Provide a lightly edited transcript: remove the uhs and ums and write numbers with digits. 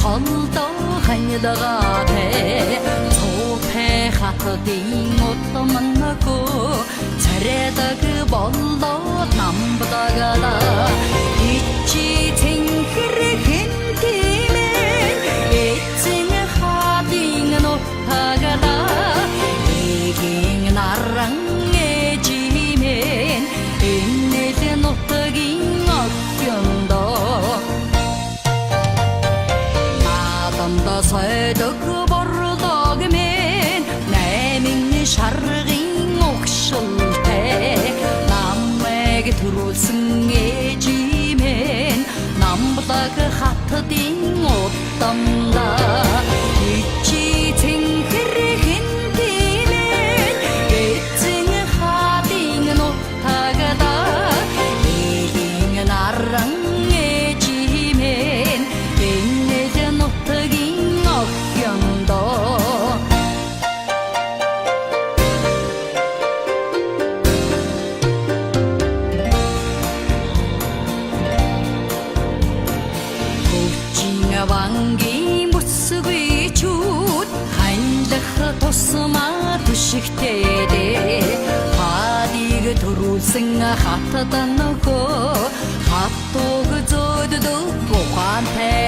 холдоо ханьдагатай цуухай хатдын утам маннако царайдаг боллоо намбдагалаа ичи цэнхэр хэнтимэн эцэн хадын нутагалаа игийн наран эжимэн энэл нутгийн огёндоо надамда сайдаг борлог мен наймын шаргын огшилтэй намайг төрүүлсэн эжимэн намблаг хатдын утамлаа ичи цэнхэр хэнтимэн эцэн хадын нутагалаа игийн наран эжимэн энэл нутгийн огёндоо вангийн бүсгүй чүүд ханьдах тусмаа түшигтэй хадыг төрүүлсэн хатдан нөхөө хатуг зөөдөг ухаантай